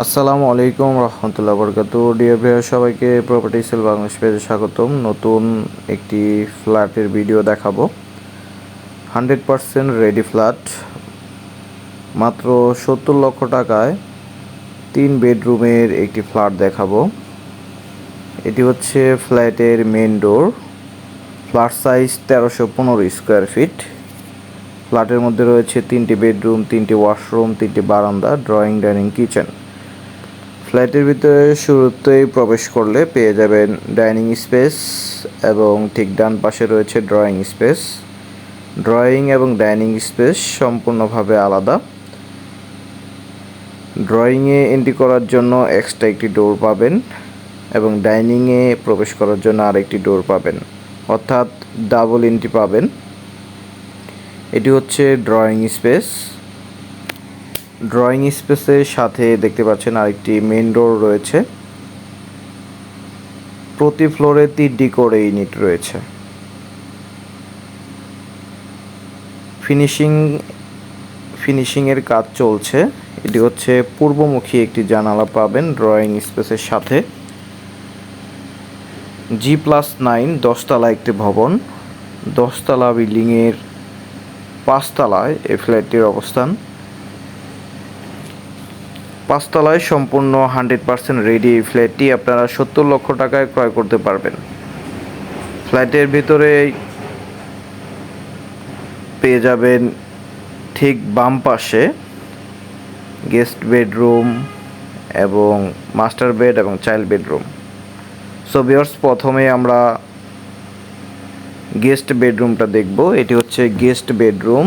আসসালামু আলাইকুম রহমতুল্লাহ বরকাতু। Dear viewer, সবাইকে প্রপার্টি সেল বাংলাদেশ পেজে স্বাগতম। নতুন একটি ফ্ল্যাটের ভিডিও দেখাবো। 100% রেডি ফ্ল্যাট, মাত্র 70 লক্ষ টাকায় 3 বেডরুমের একটি ফ্ল্যাট দেখাবো। এটি হচ্ছে ফ্ল্যাটের main door. Flat size 1315 square feet. ফ্ল্যাটের মধ্যে রয়েছে 3টি বেডরুম, 3টি ওয়াশরুম, 3টি বারান্দা, ড্রয়িং, ডাইনিং, কিচেন। ফ্ল্যাটের ভিতরে শুরুতেই প্রবেশ করলে পেয়ে যাবেন ডাইনিং স্পেস এবং ঠিক ডান পাশে রয়েছে ড্রয়িং স্পেস। ড্রয়িং এবং ডাইনিং স্পেস সম্পূর্ণভাবে আলাদা। ড্রয়িংয়ে এন্ট্রি করার জন্য এক্সট্রা একটি ডোর পাবেন এবং ডাইনিংয়ে প্রবেশ করার জন্য আরেকটি ডোর পাবেন, অর্থাৎ ডাবল এন্ট্রি পাবেন। এটি হচ্ছে ড্রয়িং স্পেস। ড্রয়িং স্পেসের সাথে দেখতে পাচ্ছেন আরেকটি মেন ডোর রয়েছে। প্রতি ফ্লোরে 3টি করে ইউনিট রয়েছে। ফিনিশিংয়ের কাজ চলছে। এটি হচ্ছে পূর্বমুখী একটি জানালা পাবেন ড্রয়িং স্পেসের সাথে। G+9 10তলা একটি ভবন। 10তলা বিল্ডিংয়ের 5তলায় এই ফ্ল্যাটটির অবস্থান। 5তলায় সম্পূর্ণ 100% রেডি এই ফ্ল্যাটটি আপনারা 70 লক্ষ টাকায় ক্রয় করতে পারবেন। ফ্ল্যাটের ভিতরে পেয়ে যাবেন ঠিক বাম পাশে গেস্ট বেডরুম এবং মাস্টার বেড এবং চাইল্ড বেডরুম। সো ভিউয়ার্স, প্রথমে আমরা গেস্ট বেডরুমটা দেখব। এটি হচ্ছে গেস্ট বেডরুম।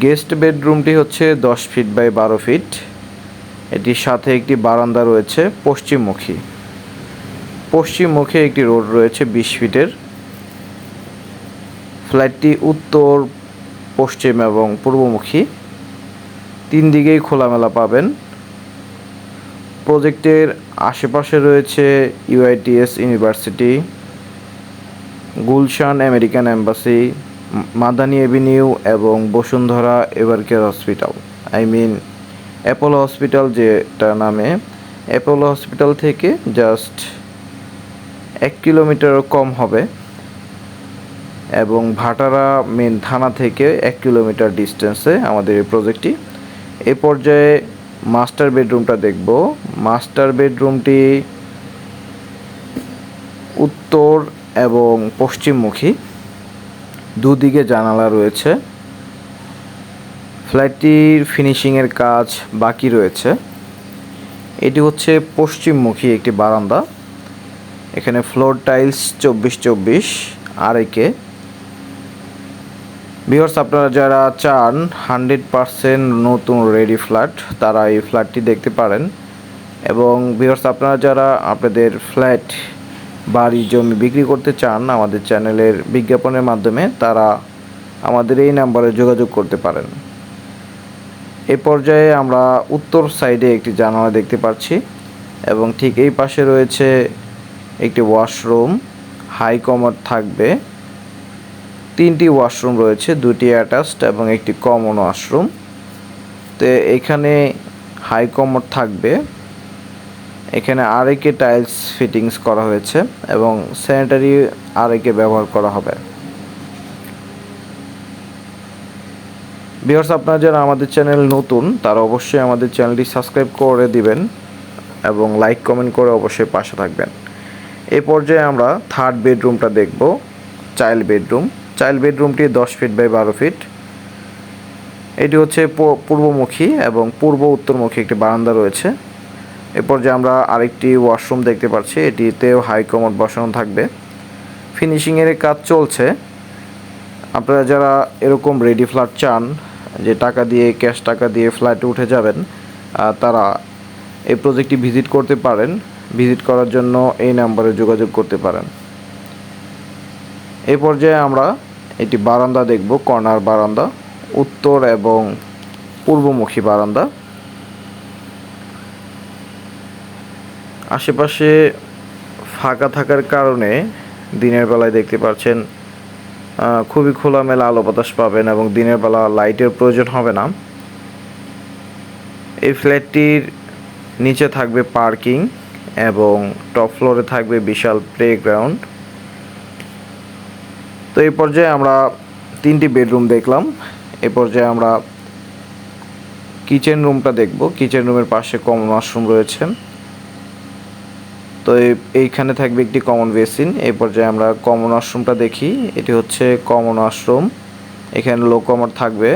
গেস্ট বেডরুমটি হচ্ছে 10 ফিট বাই 12 ফিট। এটির সাথে একটি বারান্দা রয়েছে পশ্চিমমুখী। পশ্চিমমুখী একটি রোড রয়েছে 20 ফিটের। ফ্ল্যাটটি উত্তর, পশ্চিম এবং পূর্বমুখী, 3 দিকেই খোলামেলা পাবেন। প্রজেক্টের আশেপাশে রয়েছে UITS university, Gulshan American embassy, Madani avenue এবং Bashundhara Evercare hospital, Apollo hospital যেটা নামে। অ্যাপোলো হসপিটাল থেকে জাস্ট 1 কিলোমিটারও কম হবে এবং ভাটারা মেন থানা থেকে 1 কিলোমিটার ডিস্টেন্সে আমাদের এই প্রজেক্টটি। এই পর্যায়ে মাস্টার বেডরুমটা দেখব। মাস্টার বেডরুমটি উত্তর এবং পশ্চিমমুখী, দুদিকে জানালা রয়েছে। ফ্ল্যাটটির ফিনিশিংয়ের কাজ বাকি রয়েছে। এটি হচ্ছে পশ্চিমমুখী একটি বারান্দা। এখানে ফ্লোর টাইলস 24/24 আড়াইকে। ভিউয়ার্স, আপনারা যারা চান 100% নতুন রেডি ফ্ল্যাট, তারা এই ফ্ল্যাটটি দেখতে পারেন। এবং ভিউয়ার্স, আপনারা যারা আপনাদের ফ্ল্যাট, বাড়ি, জমি বিক্রি করতে চান আমাদের চ্যানেলের বিজ্ঞাপনের মাধ্যমে, তারা আমাদের এই নাম্বারে যোগাযোগ করতে পারেন। এই পর্যায়ে আমরা উত্তর সাইডে একটি জানালা দেখতে পাচ্ছি এবং ঠিক এই পাশে রয়েছে একটি ওয়াশরুম। হাই কমোড থাকবে। 3টি ওয়াশরুম রয়েছে, 2টি অ্যাটাচড এবং একটি কমন ওয়াশরুম। তো এখানে হাই কমোড থাকবে। এখানে আরেকে টাইলস ফিটিংস করা হয়েছে এবং স্যানিটারি আরেকে ব্যবহার করা হবে। ভিউয়ার্স, আপনারা যারা আমাদের চ্যানেল নতুন, তারা অবশ্যই আমাদের চ্যানেলটি সাবস্ক্রাইব করে দিবেন এবং লাইক কমেন্ট করে অবশ্যই পাশে থাকবেন। এই পর্যায়ে আমরা থার্ড বেডরুমটা দেখব, চাইল্ড বেডরুম। চাইল্ড বেডরুমটি 10 ফিট বাই 12 ফিট। এটি হচ্ছে পূর্বমুখী এবং পূর্ব উত্তরমুখী একটি বারান্দা রয়েছে। এ পর্যায়ে আমরা আরেকটি ওয়াশরুম দেখতে পাচ্ছি। এটিতেও হাই কমোড বসানো থাকবে। ফিনিশিংয়ের কাজ চলছে। আপনারা যারা এরকম রেডি ফ্ল্যাট চান, যে ক্যাশ টাকা দিয়ে ফ্ল্যাটে উঠে যাবেন, তারা এই প্রজেক্টটি ভিজিট করতে পারেন। ভিজিট করার জন্য এই নাম্বারে যোগাযোগ করতে পারেন। এই পর্যায়ে আমরা একটি বারান্দা দেখব, কর্নার বারান্দা, উত্তর এবং পূর্বমুখী বারান্দা। আশেপাশে ফাঁকা থাকার কারণে দিনের বেলায় দেখতে পাচ্ছেন খুবই খোলামেলা আলো বাতাস পাবেন এবং দিনের বেলা লাইটের প্রয়োজন হবে না। এই ফ্ল্যাটটির নিচে থাকবে পার্কিং এবং টপ ফ্লোরে থাকবে বিশাল প্লেগ্রাউন্ড। তো এই পর্যায়ে আমরা 3টি বেডরুম দেখলাম। এই পর্যায়ে আমরা কিচেন রুমটা দেখব। কিচেন রুমের পাশে কমন ওয়াশরুম রয়েছে। তো এইখানে থাকবে একটি কমন বেসিন। এই পর্যায়ে আমরা কমন ওয়াশরুমটা দেখি। এটি হচ্ছে কমন ওয়াশরুম। এখানে লো কমোড থাকবে।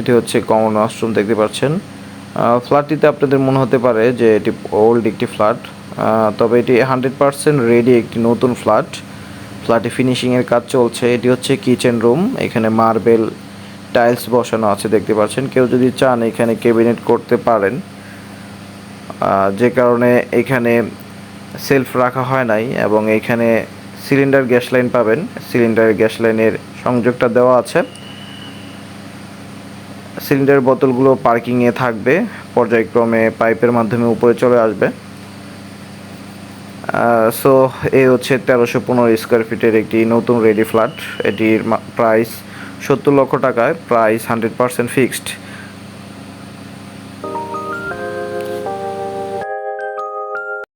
এটি হচ্ছে কমন ওয়াশরুম, দেখতে পাচ্ছেন। ফ্ল্যাটটিতে আপনাদের মনে হতে পারে যে এটি ওল্ড একটি ফ্ল্যাট, তবে এটি 100% রেডি একটি নতুন ফ্ল্যাট। ফ্ল্যাটে ফিনিশিংয়ের কাজ চলছে। এটি হচ্ছে কিচেন রুম। এখানে মার্বেল টাইলস বসানো আছে, দেখতে পাচ্ছেন। কেউ যদি চান এখানে ক্যাবিনেট করতে পারেন, যে কারণে এখানে সেলফ রাখা হয় নাই। এবং এখানে সিলিন্ডার গ্যাস লাইন পাবেন। সিলিন্ডার গ্যাস লাইনের সংযোগটা দেওয়া আছে। সিলিন্ডার বোতলগুলো পার্কিংয়ে থাকবে, পর্যায়ক্রমে পাইপের মাধ্যমে উপরে চলে আসবে। সো এই হচ্ছে 1315 স্কোয়ার ফিটের একটি নতুন রেডি ফ্ল্যাট। এটির প্রাইস 70 লক্ষ টাকায়, প্রাইস 100% ফিক্সড।